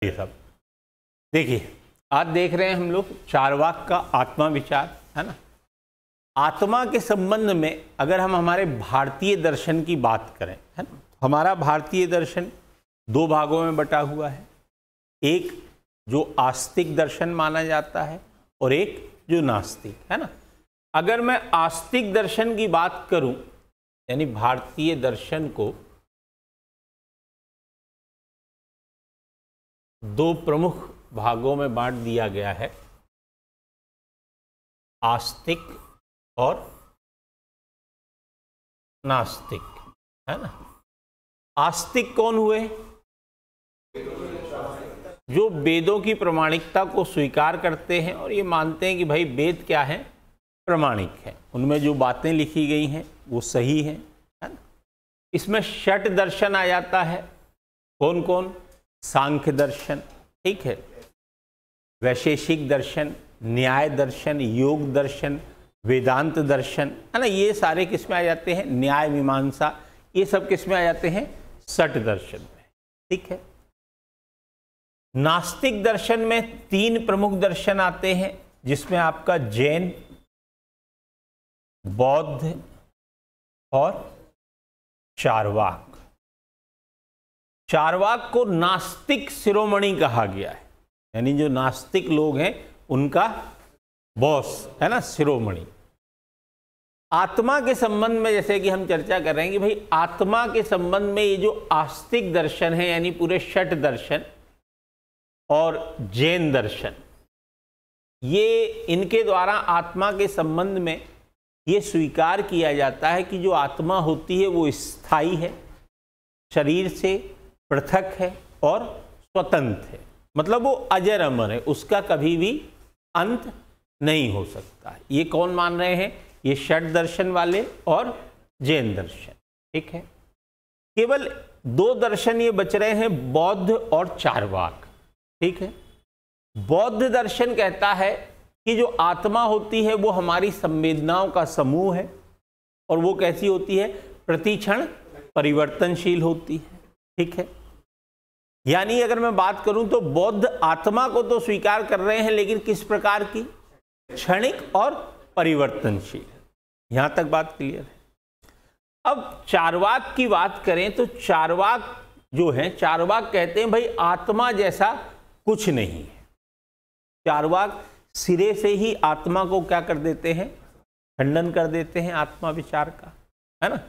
ये सब देखिए, आज देख रहे हैं हम लोग चारवाक का आत्मा विचार, है ना। आत्मा के संबंध में अगर हम हमारे भारतीय दर्शन की बात करें, है ना, हमारा भारतीय दर्शन दो भागों में बटा हुआ है। एक जो आस्तिक दर्शन माना जाता है और एक जो नास्तिक, है ना। अगर मैं आस्तिक दर्शन की बात करूं, यानी भारतीय दर्शन को दो प्रमुख भागों में बांट दिया गया है, आस्तिक और नास्तिक, है ना। आस्तिक कौन हुए? जो वेदों की प्रामाणिकता को स्वीकार करते हैं और ये मानते हैं कि भाई वेद क्या है, प्रामाणिक है, उनमें जो बातें लिखी गई हैं वो सही है ना। इसमें षट दर्शन आ जाता है। कौन कौन? सांख्य दर्शन, ठीक है, वैशेषिक दर्शन, न्याय दर्शन, योग दर्शन, वेदांत दर्शन, है ना। ये सारे किस में आ जाते हैं? न्याय मीमांसा, ये सब किस में आ जाते हैं? षट दर्शन में, ठीक है। नास्तिक दर्शन में तीन प्रमुख दर्शन आते हैं, जिसमें आपका जैन, बौद्ध और चारवाक। चारवाक को नास्तिक शिरोमणि कहा गया है, यानी जो नास्तिक लोग हैं उनका बॉस, है ना, शिरोमणि। आत्मा के संबंध में जैसे कि हम चर्चा कर रहे हैं कि भाई आत्मा के संबंध में ये जो आस्तिक दर्शन है, यानी पूरे षट दर्शन और जैन दर्शन, ये इनके द्वारा आत्मा के संबंध में ये स्वीकार किया जाता है कि जो आत्मा होती है वो स्थायी है, शरीर से पृथक है और स्वतंत्र है, मतलब वो अजर अमर है, उसका कभी भी अंत नहीं हो सकता। ये कौन मान रहे हैं? ये षट दर्शन वाले और जैन दर्शन, ठीक है। केवल दो दर्शन ये बच रहे हैं, बौद्ध और चारवाक, ठीक है। बौद्ध दर्शन कहता है कि जो आत्मा होती है वो हमारी संवेदनाओं का समूह है और वो कैसी होती है? प्रतिक्षण परिवर्तनशील होती है, ठीक है। यानी अगर मैं बात करूं तो बौद्ध आत्मा को तो स्वीकार कर रहे हैं, लेकिन किस प्रकार की? क्षणिक और परिवर्तनशील। यहां तक बात क्लियर है। अब चारवाक की बात करें तो चारवाक जो है, चारवाक कहते हैं भाई आत्मा जैसा कुछ नहीं है। चारवाक सिरे से ही आत्मा को क्या कर देते हैं? खंडन कर देते हैं आत्मा विचार का, है ना।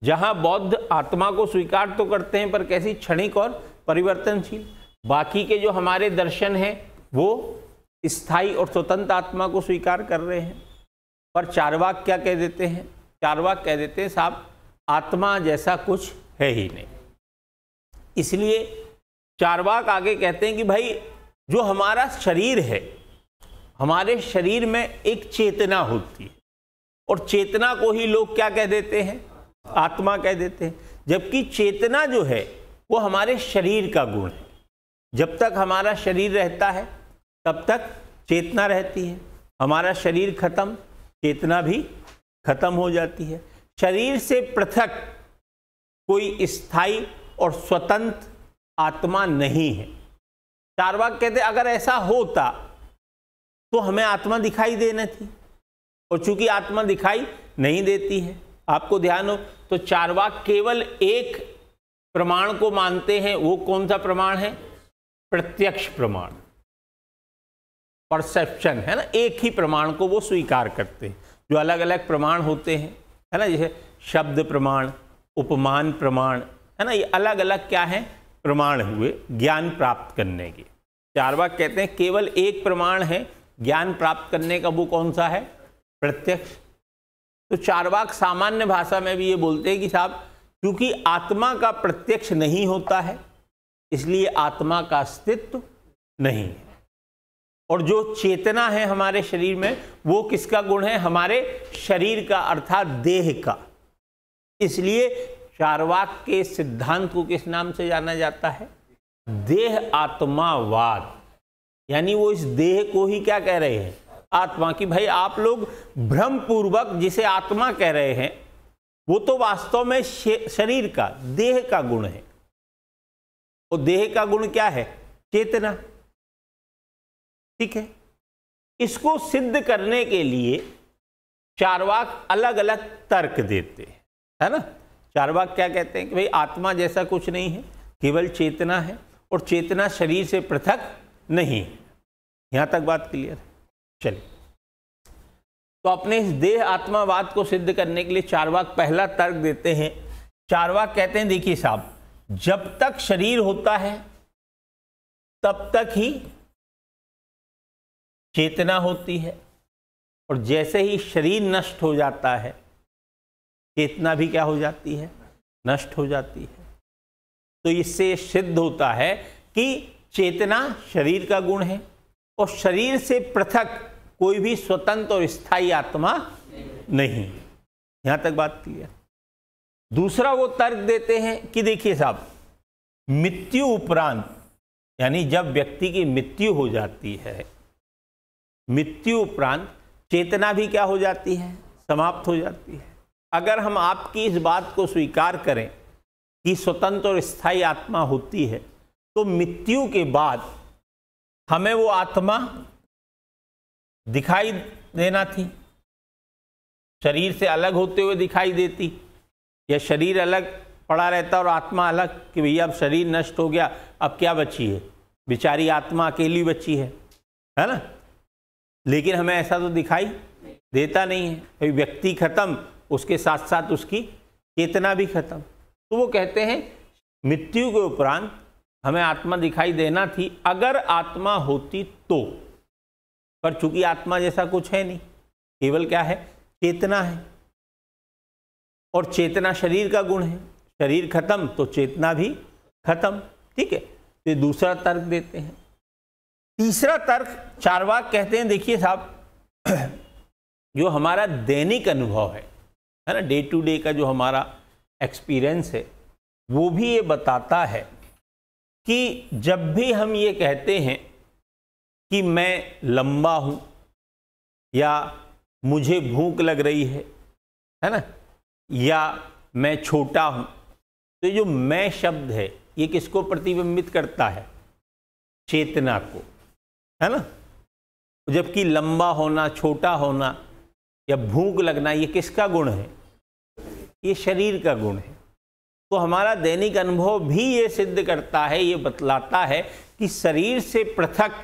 जहां बौद्ध आत्मा को स्वीकार तो करते हैं पर कैसी? क्षणिक और परिवर्तनशील। बाकी के जो हमारे दर्शन हैं वो स्थायी और स्वतंत्र आत्मा को स्वीकार कर रहे हैं। पर चारवाक क्या कह देते हैं? चारवाक कह देते हैं साहब आत्मा जैसा कुछ है ही नहीं। इसलिए चारवाक आगे कहते हैं कि भाई जो हमारा शरीर है, हमारे शरीर में एक चेतना होती है और चेतना को ही लोग क्या कह देते हैं? आत्मा कह देते हैं। जबकि चेतना जो है वो हमारे शरीर का गुण है। जब तक हमारा शरीर रहता है तब तक चेतना रहती है, हमारा शरीर खत्म, चेतना भी खत्म हो जाती है। शरीर से पृथक कोई स्थायी और स्वतंत्र आत्मा नहीं है। चारवाक कहते अगर ऐसा होता तो हमें आत्मा दिखाई देनी थी, और चूंकि आत्मा दिखाई नहीं देती है, आपको ध्यान हो तो चारवाक केवल एक प्रमाण को मानते हैं। वो कौन सा प्रमाण है? प्रत्यक्ष प्रमाण, परसेप्शन, है ना। एक ही प्रमाण को वो स्वीकार करते हैं। जो अलग अलग प्रमाण होते हैं, है ना, जैसे शब्द प्रमाण, उपमान प्रमाण, है ना, ये अलग अलग क्या है? प्रमाण हुए ज्ञान प्राप्त करने के। चारवाक कहते हैं केवल एक प्रमाण है ज्ञान प्राप्त करने का, वो कौन सा है? प्रत्यक्ष। तो चारवाक सामान्य भाषा में भी ये बोलते हैं कि साहब क्योंकि आत्मा का प्रत्यक्ष नहीं होता है, इसलिए आत्मा का अस्तित्व नहीं है। और जो चेतना है हमारे शरीर में वो किसका गुण है? हमारे शरीर का, अर्थात देह का। इसलिए चारवाक के सिद्धांत को किस नाम से जाना जाता है? देह आत्मावाद। यानी वो इस देह को ही क्या कह रहे हैं? आत्मा की। भाई आप लोग भ्रम पूर्वक जिसे आत्मा कह रहे हैं वो तो वास्तव में शरीर का, देह का गुण है। और देह का गुण क्या है? चेतना। ठीक है, इसको सिद्ध करने के लिए चार्वाक अलग अलग तर्क देते हैं, है ना। चार्वाक क्या कहते हैं कि भाई आत्मा जैसा कुछ नहीं है, केवल चेतना है और चेतना शरीर से पृथक नहीं है। यहां तक बात क्लियर है। चलिए, तो अपने इस देह आत्मावाद को सिद्ध करने के लिए चार्वाक पहला तर्क देते हैं। चार्वाक कहते हैं देखिए साहब, जब तक शरीर होता है तब तक ही चेतना होती है, और जैसे ही शरीर नष्ट हो जाता है चेतना भी क्या हो जाती है, नष्ट हो जाती है। तो इससे सिद्ध होता है कि चेतना शरीर का गुण है और शरीर से पृथक कोई भी स्वतंत्र और स्थायी आत्मा नहीं। यहां तक बात क्लियर। दूसरा वो तर्क देते हैं कि देखिए साहब, मृत्यु उपरांत, यानी जब व्यक्ति की मृत्यु हो जाती है, मृत्यु उपरांत चेतना भी क्या हो जाती है, समाप्त हो जाती है। अगर हम आपकी इस बात को स्वीकार करें कि स्वतंत्र और स्थायी आत्मा होती है, तो मृत्यु के बाद हमें वो आत्मा दिखाई देना थी, शरीर से अलग होते हुए दिखाई देती, या शरीर अलग पड़ा रहता और आत्मा अलग, कि भैया अब शरीर नष्ट हो गया, अब क्या बची है, बेचारी आत्मा अकेली बची है ना। लेकिन हमें ऐसा तो दिखाई देता नहीं है, भाई व्यक्ति खत्म, उसके साथ साथ उसकी चेतना भी खत्म। तो वो कहते हैं मृत्यु के उपरांत हमें आत्मा दिखाई देना थी अगर आत्मा होती तो, पर चूंकि आत्मा जैसा कुछ है नहीं, केवल क्या है, चेतना है, और चेतना शरीर का गुण है, शरीर खत्म तो चेतना भी खत्म। ठीक है, तो दूसरा तर्क देते हैं। तीसरा तर्क चार्वाक कहते हैं देखिए साहब, जो हमारा दैनिक अनुभव है ना, डे टू डे का जो हमारा एक्सपीरियंस है, वो भी ये बताता है कि जब भी हम ये कहते हैं कि मैं लंबा हूं या मुझे भूख लग रही है ना, या मैं छोटा हूं, तो जो मैं शब्द है ये किसको प्रतिबिंबित करता है, चेतना को, है ना। जबकि लंबा होना, छोटा होना या भूख लगना ये किसका गुण है, ये शरीर का गुण है। तो हमारा दैनिक अनुभव भी ये सिद्ध करता है, ये बतलाता है कि शरीर से पृथक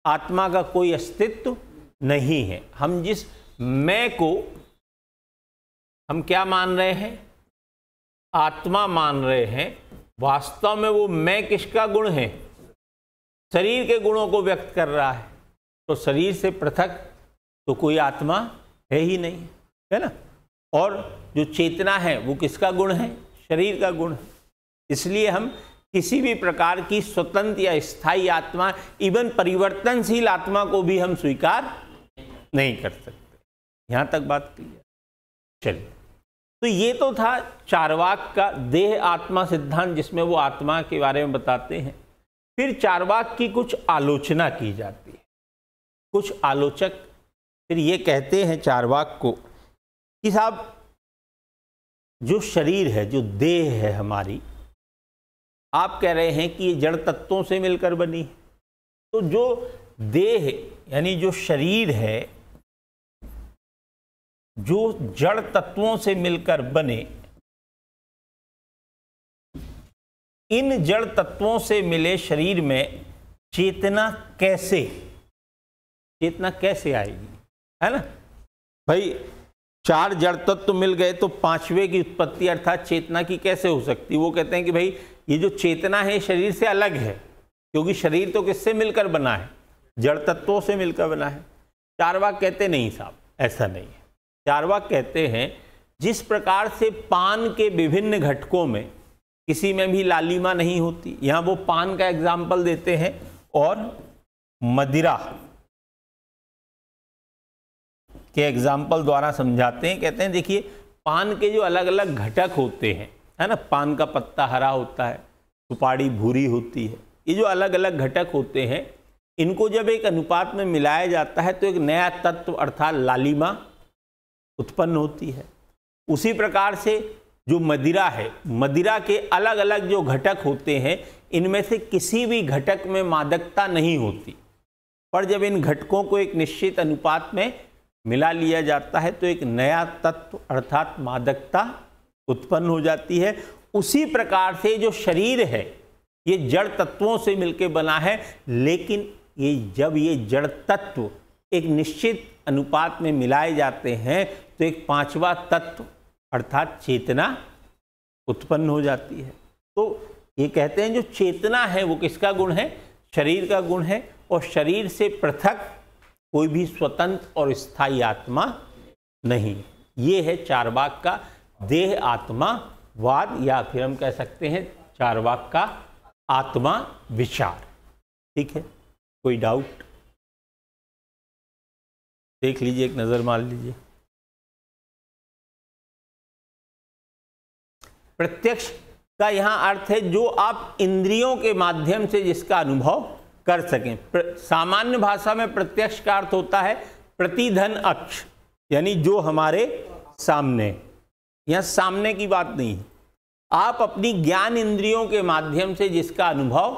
आत्मा का कोई अस्तित्व नहीं है। हम जिस मैं को हम क्या मान रहे हैं, आत्मा मान रहे हैं, वास्तव में वो मैं किसका गुण है, शरीर के गुणों को व्यक्त कर रहा है। तो शरीर से पृथक तो कोई आत्मा है ही नहीं, है ना। और जो चेतना है वो किसका गुण है, शरीर का गुण है। इसलिए हम किसी भी प्रकार की स्वतंत्र या स्थायी आत्मा, इवन परिवर्तनशील आत्मा को भी हम स्वीकार नहीं कर सकते। यहां तक बात क्लियर। चलिए, तो ये तो था चार्वाक का देह आत्मा सिद्धांत, जिसमें वो आत्मा के बारे में बताते हैं। फिर चार्वाक की कुछ आलोचना की जाती है। कुछ आलोचक फिर ये कहते हैं चार्वाक को कि साहब, जो शरीर है, जो देह है हमारी, आप कह रहे हैं कि ये जड़ तत्वों से मिलकर बनी है। तो जो देह यानी जो शरीर है, जो जड़ तत्वों से मिलकर बने, इन जड़ तत्वों से मिले शरीर में चेतना कैसे आएगी, है ना भाई। 4 जड़ तत्व मिल गए तो 5वें की उत्पत्ति अर्थात चेतना की कैसे हो सकती। वो कहते हैं कि भाई ये जो चेतना है शरीर से अलग है, क्योंकि शरीर तो किससे मिलकर बना है, जड़ तत्वों से मिलकर बना है। चार्वाक कहते नहीं साहब, ऐसा नहीं है। चार्वाक कहते हैं जिस प्रकार से पान के विभिन्न घटकों में किसी में भी लालिमा नहीं होती, यहाँ वो पान का एग्जाम्पल देते हैं और मदिरा के एग्जाम्पल द्वारा समझाते हैं। कहते हैं देखिए, पान के जो अलग अलग घटक होते हैं, है ना, पान का पत्ता हरा होता है, सुपारी भूरी होती है, ये जो अलग अलग घटक होते हैं, इनको जब एक अनुपात में मिलाया जाता है तो एक नया तत्व अर्थात लालिमा उत्पन्न होती है। उसी प्रकार से जो मदिरा है, मदिरा के अलग अलग जो घटक होते हैं, इनमें से किसी भी घटक में मादकता नहीं होती, पर जब इन घटकों को एक निश्चित अनुपात में मिला लिया जाता है तो एक नया तत्व अर्थात मादकता उत्पन्न हो जाती है। उसी प्रकार से जो शरीर है ये जड़ तत्वों से मिलकर बना है, लेकिन जब ये जड़ तत्व एक निश्चित अनुपात में मिलाए जाते हैं तो एक पांचवा तत्व अर्थात चेतना उत्पन्न हो जाती है। तो ये कहते हैं जो चेतना है वो किसका गुण है? शरीर का गुण है, और शरीर से पृथक कोई भी स्वतंत्र और स्थायी आत्मा नहीं। ये है चार्वाक का देह आत्मावाद, या फिर हम कह सकते हैं चार्वाक का आत्मा विचार। ठीक है, कोई डाउट? देख लीजिए, एक नजर मार लीजिए। प्रत्यक्ष का यहां अर्थ है जो आप इंद्रियों के माध्यम से जिसका अनुभव कर सकें। सामान्य भाषा में प्रत्यक्ष का अर्थ होता है प्रतिधन अक्ष, यानी जो हमारे सामने। यहां सामने की बात नहीं है, आप अपनी ज्ञान इंद्रियों के माध्यम से जिसका अनुभव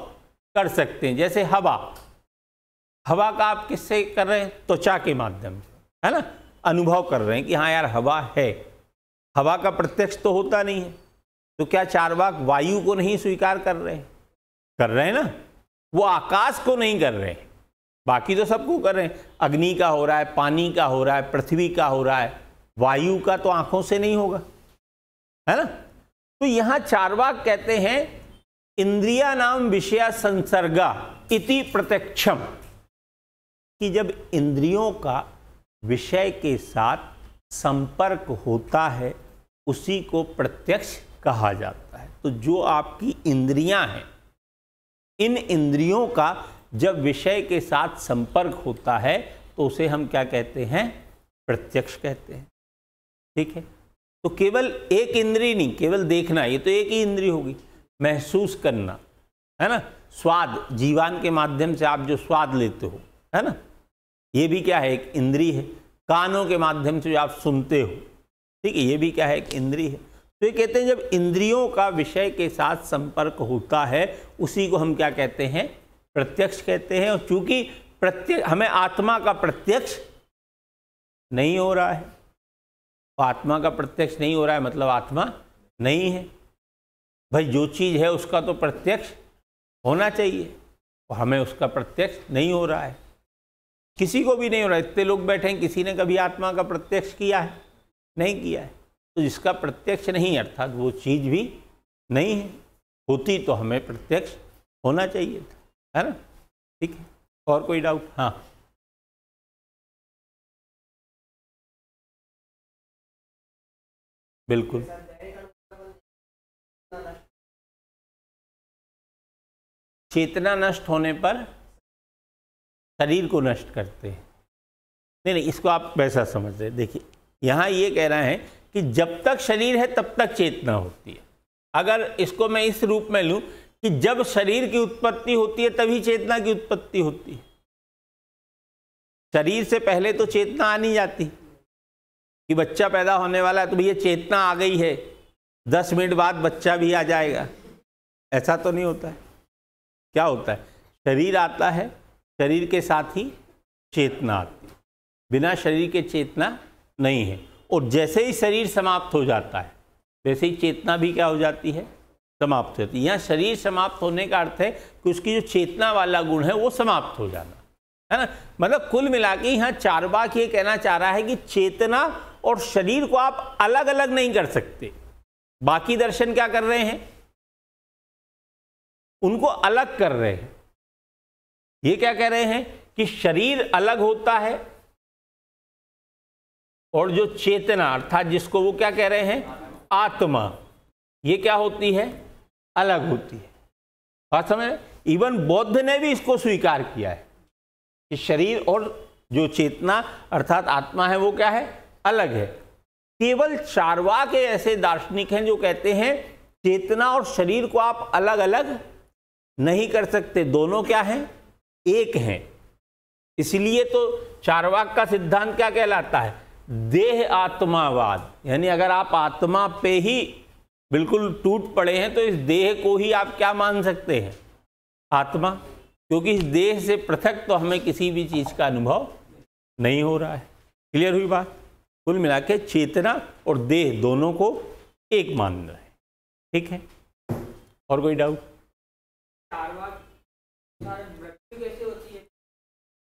कर सकते हैं। जैसे हवा, हवा का आप किससे कर रहे हैं? त्वचा के माध्यम से, है ना, अनुभव कर रहे हैं कि हाँ यार हवा है। हवा का प्रत्यक्ष तो होता नहीं है, तो क्या चार्वाक वायु को नहीं स्वीकार कर रहे हैं? कर रहे हैं ना। वो आकाश को नहीं कर रहे हैं, बाकी तो सबको कर रहे हैं। अग्नि का हो रहा है, पानी का हो रहा है, पृथ्वी का हो रहा है, वायु का तो आंखों से नहीं होगा, है ना। तो यहां चार्वाक कहते हैं इंद्रिया नाम विषया संसर्गा इति प्रत्यक्षम, कि जब इंद्रियों का विषय के साथ संपर्क होता है उसी को प्रत्यक्ष कहा जाता है। तो जो आपकी इंद्रियां हैं, इन इंद्रियों का जब विषय के साथ संपर्क होता है तो उसे हम क्या कहते हैं? प्रत्यक्ष कहते हैं। ठीक है, तो केवल एक इंद्रिय नहीं, केवल देखना, ये तो एक ही इंद्रिय होगी। महसूस करना, है ना, स्वाद, जीवान के माध्यम से आप जो स्वाद लेते हो, है ना, ये भी क्या है? एक इंद्रिय है। कानों के माध्यम से जो आप सुनते हो, ठीक है, ये भी क्या है? एक इंद्रिय है। तो ये कहते हैं जब इंद्रियों का विषय के साथ संपर्क होता है उसी को हम क्या कहते हैं? प्रत्यक्ष कहते हैं। और चूंकि प्रत्यक्ष हमें आत्मा का प्रत्यक्ष नहीं हो रहा है, आत्मा का प्रत्यक्ष नहीं हो रहा है मतलब आत्मा नहीं है। भाई जो चीज़ है उसका तो प्रत्यक्ष होना चाहिए, और हमें उसका प्रत्यक्ष नहीं हो रहा है, किसी को भी नहीं हो रहा है। इतने लोग बैठे हैं, किसी ने कभी आत्मा का प्रत्यक्ष किया है? नहीं किया है। तो जिसका प्रत्यक्ष नहीं अर्थात वो चीज़ भी नहीं है, होती तो हमें प्रत्यक्ष होना चाहिए था, है ना। ठीक है, और कोई डाउट? हाँ, बिल्कुल। चेतना नष्ट होने पर शरीर को नष्ट करते हैं। नहीं, इसको आप वैसा समझ रहे। देखिए यहाँ ये कह रहे हैं कि जब तक शरीर है तब तक चेतना होती है। अगर इसको मैं इस रूप में लूं कि जब शरीर की उत्पत्ति होती है तभी चेतना की उत्पत्ति होती है। शरीर से पहले तो चेतना आ नहीं जाती कि बच्चा पैदा होने वाला है तो भैया चेतना आ गई है, 10 मिनट बाद बच्चा भी आ जाएगा, ऐसा तो नहीं होता है। क्या होता है? शरीर आता है, शरीर के साथ ही चेतना आती है, बिना शरीर के चेतना नहीं है। और जैसे ही शरीर समाप्त हो जाता है वैसे ही चेतना भी क्या हो जाती है? समाप्त हो जाती है। यहाँ शरीर समाप्त होने का अर्थ है कि उसकी जो चेतना वाला गुण है वो समाप्त हो जाना, है ना। मतलब कुल मिला के यहाँ चार्वाक ये कहना चाह रहा है कि चेतना और शरीर को आप अलग अलग नहीं कर सकते। बाकी दर्शन क्या कर रहे हैं? उनको अलग कर रहे हैं। ये क्या कह रहे हैं कि शरीर अलग होता है और जो चेतना अर्थात जिसको वो क्या कह रहे हैं? आत्मा, ये क्या होती है? अलग होती है। बात समझ? इवन बौद्ध ने भी इसको स्वीकार किया है कि शरीर और जो चेतना अर्थात आत्मा है वो क्या है? अलग है। केवल चार्वाक के ऐसे दार्शनिक हैं जो कहते हैं चेतना और शरीर को आप अलग अलग नहीं कर सकते, दोनों क्या हैं? एक हैं। इसलिए तो चार्वाक का सिद्धांत क्या कहलाता है? देह आत्मावाद। यानी अगर आप आत्मा पे ही बिल्कुल टूट पड़े हैं, तो इस देह को ही आप क्या मान सकते हैं? आत्मा। क्योंकि इस देह से पृथक तो हमें किसी भी चीज का अनुभव नहीं हो रहा है। क्लियर हुई बात? कुल मिला के चेतना और देह दोनों को एक मान रहे हैं। ठीक है, और कोई डाउट?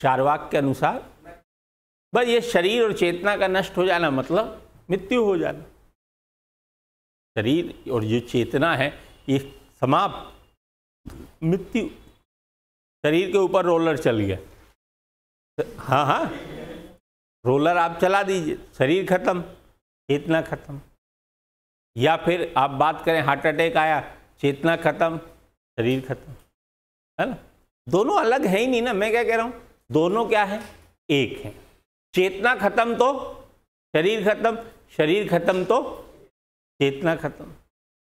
चार्वाक के अनुसार बस ये शरीर और चेतना का नष्ट हो जाना मतलब मृत्यु हो जाना। शरीर और जो चेतना है ये समाप्त, मृत्यु। शरीर के ऊपर रोलर चल गया, हाँ हाँ, रोलर आप चला दीजिए, शरीर खत्म, चेतना खत्म। या फिर आप बात करें हार्ट अटैक आया, चेतना खत्म, शरीर खत्म, है ना? दोनों अलग है ही नहीं ना। मैं क्या कह रहा हूं, दोनों क्या है? एक है। चेतना खत्म तो शरीर खत्म, शरीर खत्म तो चेतना खत्म,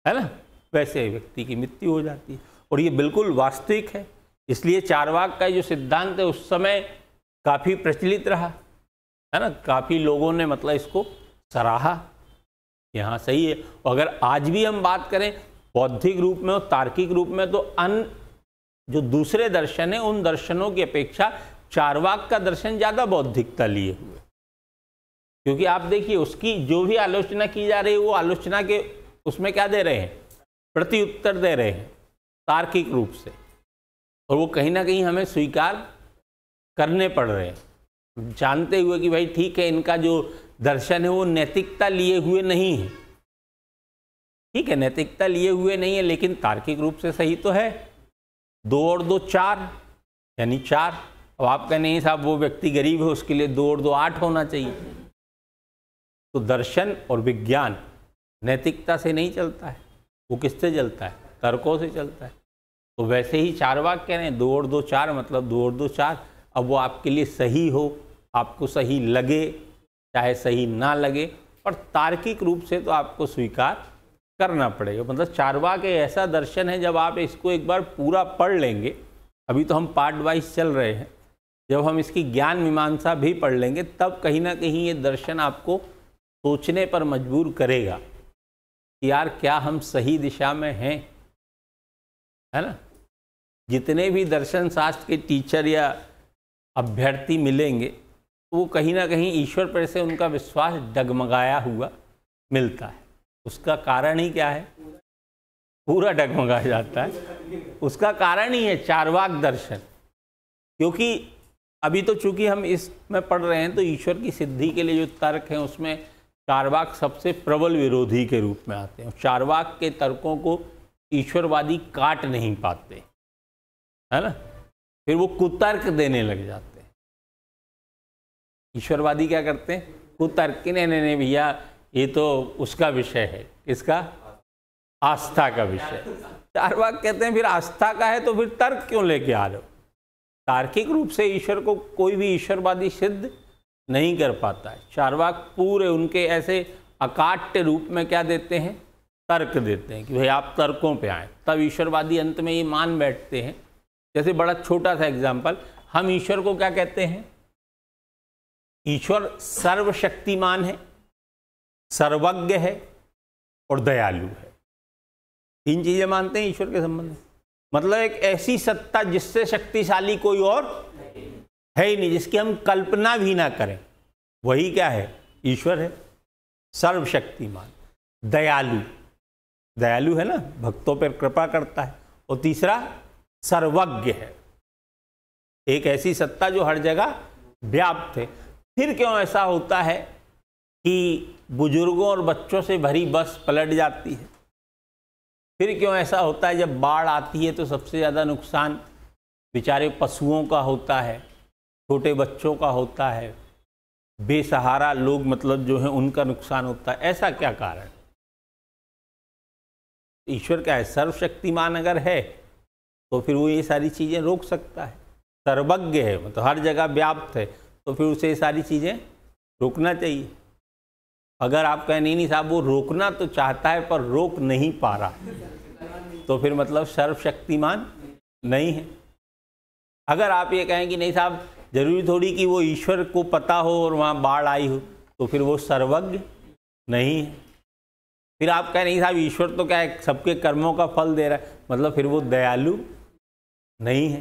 है ना? वैसे व्यक्ति की मृत्यु हो जाती है, और ये बिल्कुल वास्तविक है। इसलिए चार्वाक का जो सिद्धांत है उस समय काफी प्रचलित रहा, है ना? काफी लोगों ने मतलब इसको सराहा, यहाँ सही है। अगर आज भी हम बात करें बौद्धिक रूप में और तार्किक रूप में, तो अन्य जो दूसरे दर्शन है उन दर्शनों की अपेक्षा चार्वाक का दर्शन ज्यादा बौद्धिकता लिए हुए। क्योंकि आप देखिए उसकी जो भी आलोचना की जा रही है, वो आलोचना के उसमें क्या दे रहे हैं? प्रत्युत्तर दे रहे हैं तार्किक रूप से, और वो कहीं ना कहीं हमें स्वीकार करने पड़ रहे हैं, जानते हुए कि भाई ठीक है, इनका जो दर्शन है वो नैतिकता लिए हुए नहीं है। ठीक है, नैतिकता लिए हुए नहीं है, लेकिन तार्किक रूप से सही तो है। 2 और 2 4, यानी 4। अब आप कहें नहीं साहब वो व्यक्ति गरीब है, उसके लिए 2 और 2 8 होना चाहिए। तो दर्शन और विज्ञान नैतिकता से नहीं चलता है, वो किससे चलता है? तर्कों से चलता है। तो वैसे ही चार्वाक कह रहे हैं 2 और 2 4, मतलब 2 और 2 4। अब वो आपके लिए सही हो, आपको सही लगे चाहे सही ना लगे, पर तार्किक रूप से तो आपको स्वीकार करना पड़ेगा। मतलब चार्वाक एक ऐसा दर्शन है, जब आप इसको एक बार पूरा पढ़ लेंगे, अभी तो हम पार्ट वाइज चल रहे हैं, जब हम इसकी ज्ञान मीमांसा भी पढ़ लेंगे, तब कहीं ना कहीं ये दर्शन आपको सोचने पर मजबूर करेगा कि यार क्या हम सही दिशा में हैं, है ना? जितने भी दर्शन शास्त्र के टीचर या अभ्यर्थी मिलेंगे, तो वो कहीं ना कहीं ईश्वर पर से उनका विश्वास डगमगाया हुआ मिलता है। उसका कारण ही क्या है? पूरा डगमगा जाता है। उसका कारण ही है चार्वाक दर्शन। क्योंकि अभी तो चूंकि हम इसमें पढ़ रहे हैं, तो ईश्वर की सिद्धि के लिए जो तर्क हैं उसमें चार्वाक सबसे प्रबल विरोधी के रूप में आते हैं। चार्वाक के तर्कों को ईश्वरवादी काट नहीं पाते, है ना? फिर वो कुतर्क देने लग जाते हैं। ईश्वरवादी क्या करते हैं? कुतर्क, नहीं भैया ये तो उसका विषय है। किसका? आस्था का विषय। चार्वाक कहते हैं फिर आस्था का है तो फिर तर्क क्यों लेके आ रहे हो? तार्किक रूप से ईश्वर को कोई भी ईश्वरवादी सिद्ध नहीं कर पाता है। चार्वाक पूरे उनके ऐसे अकाट्य रूप में क्या देते हैं? तर्क देते हैं कि भाई आप तर्कों पे आए, तब ईश्वरवादी अंत में ये मान बैठते हैं। जैसे बड़ा छोटा सा एग्जाम्पल, हम ईश्वर को क्या कहते हैं? ईश्वर सर्वशक्तिमान है, सर्वज्ञ है और दयालु है। 3 चीजें मानते हैं ईश्वर के संबंध में। मतलब एक ऐसी सत्ता जिससे शक्तिशाली कोई और है ही नहीं, जिसकी हम कल्पना भी ना करें, वही क्या है? ईश्वर है। सर्वशक्तिमान, दयालु, दयालु है ना, भक्तों पर कृपा करता है। और तीसरा सर्वज्ञ है, एक ऐसी सत्ता जो हर जगह व्याप्त है। फिर क्यों ऐसा होता है कि बुजुर्गों और बच्चों से भरी बस पलट जाती है? फिर क्यों ऐसा होता है जब बाढ़ आती है तो सबसे ज़्यादा नुकसान बेचारे पशुओं का होता है, छोटे बच्चों का होता है, बेसहारा लोग मतलब जो है उनका नुकसान होता है? ऐसा क्या कारण? ईश्वर क्या है? सर्वशक्तिमान अगर है तो फिर वो ये सारी चीज़ें रोक सकता है। सर्वज्ञ है, मतलब हर जगह व्याप्त है, तो फिर उसे ये सारी चीज़ें रोकना चाहिए। अगर आप कहें नहीं साहब वो रोकना तो चाहता है पर रोक नहीं पा रहा, तो फिर मतलब सर्वशक्तिमान नहीं है। अगर आप ये कहें कि नहीं साहब जरूरी थोड़ी कि वो ईश्वर को पता हो और वहाँ बाढ़ आई हो, तो फिर वो सर्वज्ञ नहीं है। फिर आप कह नहीं साहब ईश्वर तो क्या है सबके कर्मों का फल दे रहा है, मतलब फिर वो दयालु नहीं है।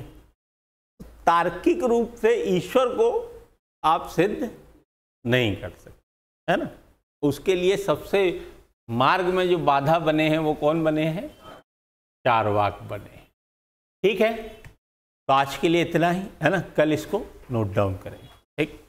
तार्किक रूप से ईश्वर को आप सिद्ध नहीं कर सकते, है ना। उसके लिए सबसे मार्ग में जो बाधा बने हैं वो कौन बने हैं? चारवाक बने हैं। ठीक है, तो आज के लिए इतना ही, है ना। कल इसको नोट डाउन करेंगे। ठीक।